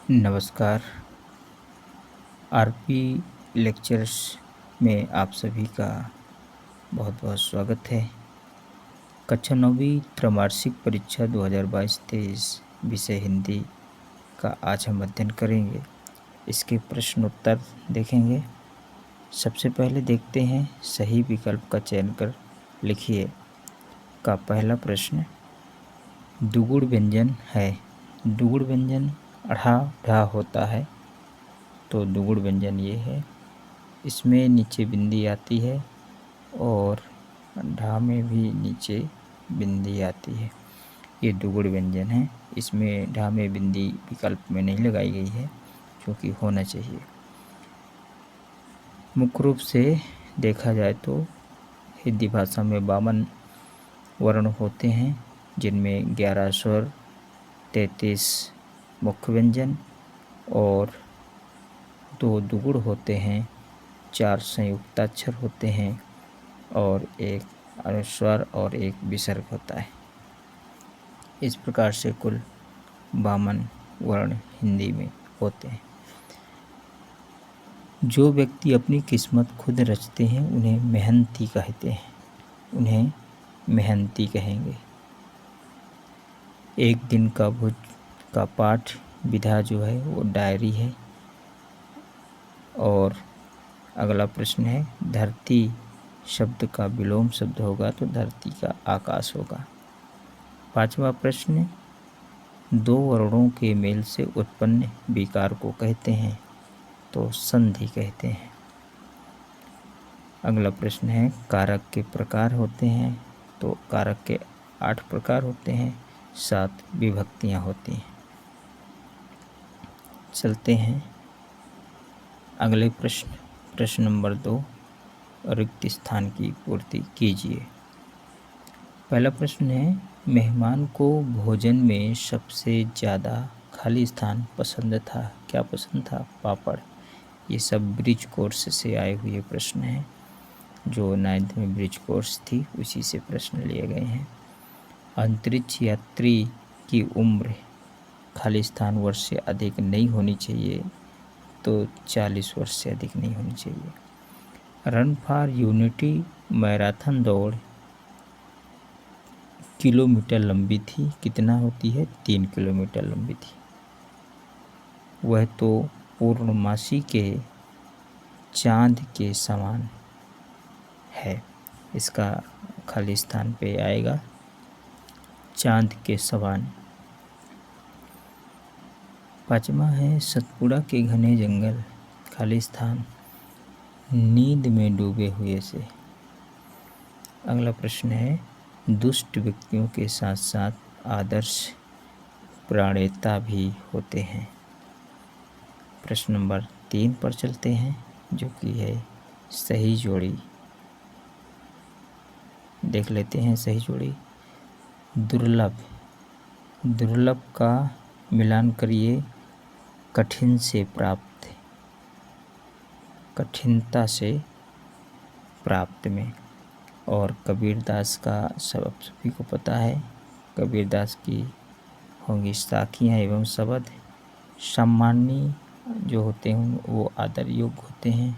नमस्कार। RP lectures में आप सभी का बहुत बहुत स्वागत है। कक्षा 9वीं त्रैमासिक परीक्षा 2022-23 विषय हिंदी का आज हम अध्ययन करेंगे। इसके प्रश्नोत्तर देखेंगे। सबसे पहले देखते हैं सही विकल्प का चयन कर लिखिए। का पहला प्रश्न दुगुड़ व्यंजन है। दुगुड़ व्यंजन अढ़ा ढा होता है, तो दुगुड़ व्यंजन ये है। इसमें नीचे बिंदी आती है और ढा में भी नीचे बिंदी आती है। ये दुगुड़ व्यंजन है। इसमें ढा में बिंदी विकल्प में नहीं लगाई गई है, क्योंकि होना चाहिए। मुख्य रूप से देखा जाए तो हिंदी भाषा में 52 वर्ण होते हैं, जिनमें 11 स्वर, 33 मुख्य व्यंजन और 2 दुगुड़ होते हैं, 4 संयुक्ताक्षर होते हैं और 1 अनुस्वार और 1 विसर्ग होता है। इस प्रकार से कुल 52 वर्ण हिंदी में होते हैं। जो व्यक्ति अपनी किस्मत खुद रचते हैं उन्हें मेहनती कहते हैं। उन्हें मेहनती कहेंगे। एक दिन का भुज का पाठ विधा जो है वो डायरी है। और अगला प्रश्न है धरती शब्द का विलोम शब्द होगा तो धरती का आकाश होगा। 5वां प्रश्न 2 वर्णों के मेल से उत्पन्न विकार को कहते हैं, तो संधि कहते हैं। अगला प्रश्न है कारक के प्रकार होते हैं, तो कारक के 8 प्रकार होते हैं, 7 विभक्तियां होती हैं। चलते हैं अगले प्रश्न नंबर 2 रिक्त स्थान की पूर्ति कीजिए। पहला प्रश्न है मेहमान को भोजन में सबसे ज़्यादा खाली स्थान पसंद था। क्या पसंद था? पापड़। ये सब ब्रिज कोर्स से आए हुए प्रश्न हैं, जो 9th में ब्रिज कोर्स थी उसी से प्रश्न लिए गए हैं। अंतरिक्ष यात्री की उम्र खाली स्थान वर्ष से अधिक नहीं होनी चाहिए, तो 40 वर्ष से अधिक नहीं होनी चाहिए। रन फॉर यूनिटी मैराथन दौड़ किलोमीटर लंबी थी। कितना होती है? 3 किलोमीटर लंबी थी। वह तो पूर्णमासी के चांद के समान है। इसका खाली स्थान पे आएगा चांद के समान। 5वां है सतपुड़ा के घने जंगल खाली स्थान नींद में डूबे हुए से। अगला प्रश्न है दुष्ट व्यक्तियों के साथ साथ आदर्श प्राणेता भी होते हैं। प्रश्न नंबर 3 पर चलते हैं, जो कि है सही जोड़ी। देख लेते हैं सही जोड़ी। दुर्लभ। दुर्लभ का मिलान करिए कठिन से प्राप्त, कठिनता से प्राप्त में। और कबीरदास का सब सभी को पता है, कबीरदास की होंगी साखियाँ एवं शब्द सम्मानी जो होते हैं वो आदर योग्य होते हैं।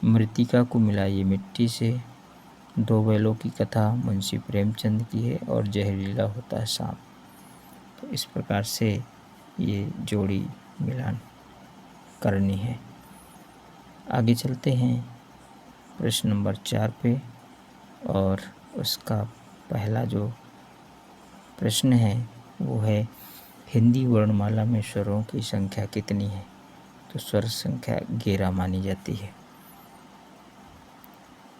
मृतिका को मिलाइए मिट्टी से। 2 बैलों की कथा मुंशी प्रेमचंद की है और जहरीला होता है सांप। तो इस प्रकार से ये जोड़ी मिलान करनी है। आगे चलते हैं प्रश्न नंबर 4 पे, और उसका पहला जो प्रश्न है वो है हिंदी वर्णमाला में स्वरों की संख्या कितनी है? तो स्वर संख्या 11 मानी जाती है।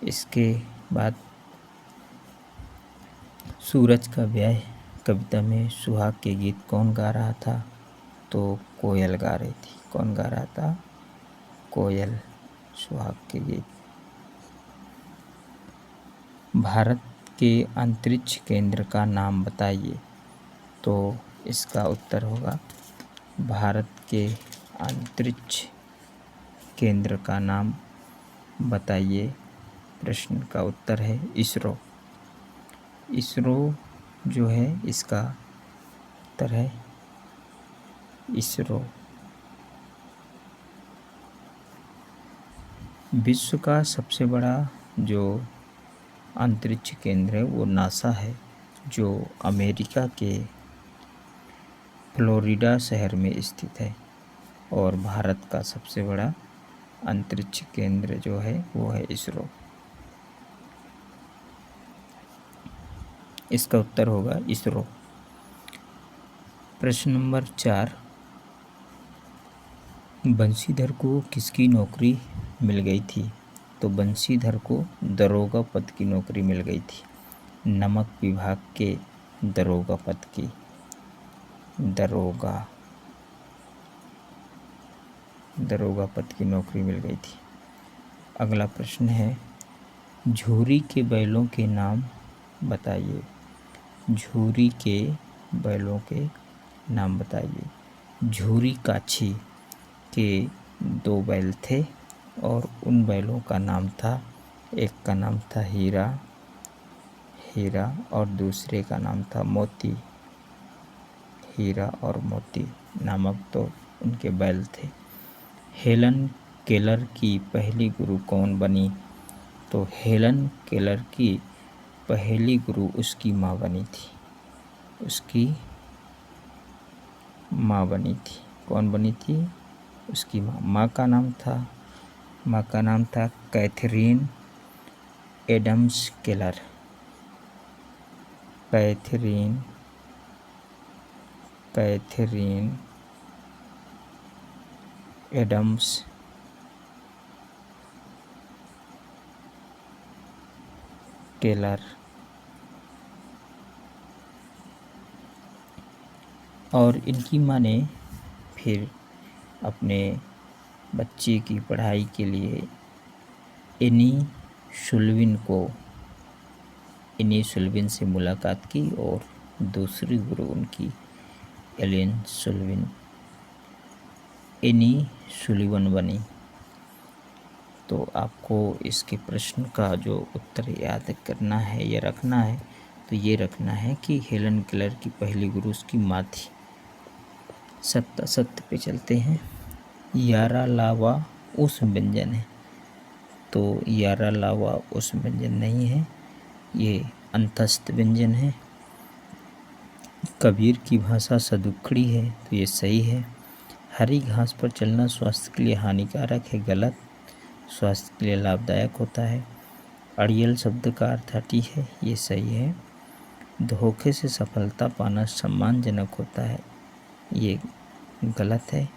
इसके बाद सूरज का व्याह कविता में सुहाग के गीत कौन गा रहा था? तो कोयल गा रही थी। कौन गा रहा था? कोयल सुहाग के गीत। भारत के अंतरिक्ष केंद्र का नाम बताइए। तो इसका उत्तर होगा भारत के अंतरिक्ष केंद्र का नाम बताइए। प्रश्न का उत्तर है इसरो। इसरो जो है इसका उत्तर है इसरो। विश्व का सबसे बड़ा जो अंतरिक्ष केंद्र है वो नासा है, जो अमेरिका के फ्लोरिडा शहर में स्थित है। और भारत का सबसे बड़ा अंतरिक्ष केंद्र जो है वो है इसरो। इसका उत्तर होगा इसरो। प्रश्न नंबर 4, बंशीधर को किसकी नौकरी मिल गई थी? तो बंशीधर को दरोगा पद की नौकरी मिल गई थी, नमक विभाग के दरोगा पद की। दरोगा पद की नौकरी मिल गई थी। अगला प्रश्न है, झूरी के बैलों के नाम बताइए। झूरी के बैलों के नाम बताइए। झूरी काछी के 2 बैल थे और उन बैलों का नाम था, एक का नाम था हीरा और दूसरे का नाम था मोती। हीरा और मोती नामक तो उनके बैल थे। हेलन केलर की पहली गुरु कौन बनी? तो हेलन केलर की पहली गुरु उसकी माँ बनी थी। कौन बनी थी? उसकी माँ। माँ का नाम था Catherine Adams Keller. Catherine Adams Keller. और इनकी माँ ने फिर अपने बच्चे की पढ़ाई के लिए एनी सुल्विन से मुलाकात की और दूसरी गुरु उनकी एनी सुलिवन बनी। तो आपको इसके प्रश्न का जो उत्तर याद करना है या रखना है, तो ये रखना है कि हेलन केलर की पहली गुरु उसकी माँ थी। सत्य पे चलते हैं। यारा लावा उस व्यंजन है। तो यारा लावा उस व्यंजन नहीं है, ये अंतस्थ व्यंजन है। कबीर की भाषा सदुक्खड़ी है, तो ये सही है। हरी घास पर चलना स्वास्थ्य के लिए हानिकारक है, गलत। स्वास्थ्य के लिए लाभदायक होता है। अड़ियल शब्द का अर्थ हठी है, ये सही है। धोखे से सफलता पाना सम्मानजनक होता है, ये गलत है।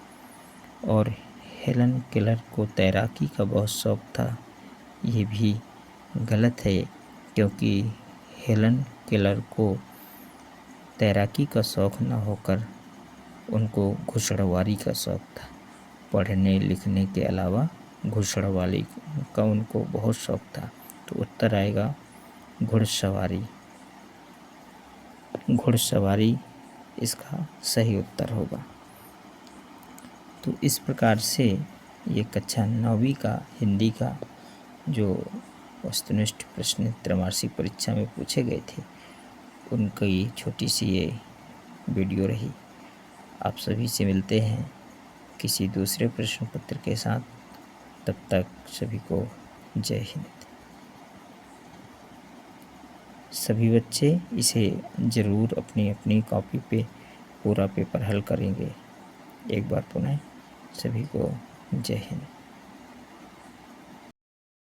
और हेलन केलर को तैराकी का बहुत शौक था, ये भी गलत है, क्योंकि हेलन केलर को तैराकी का शौक न होकर उनको घुड़सवारी का शौक था। पढ़ने लिखने के अलावा घुड़सवारी का उनको बहुत शौक था। तो उत्तर आएगा घुड़सवारी। घुड़सवारी इसका सही उत्तर होगा। तो इस प्रकार से ये कक्षा 9वीं का हिंदी का जो वस्तुनिष्ठ प्रश्न त्रैमासिक परीक्षा में पूछे गए थे, उनकी छोटी सी ये वीडियो रही। आप सभी से मिलते हैं किसी दूसरे प्रश्न पत्र के साथ। तब तक सभी को जय हिंद। सभी बच्चे इसे ज़रूर अपनी अपनी कॉपी पे पूरा पेपर हल करेंगे। एक बार पुनः सभी को जय हिंद।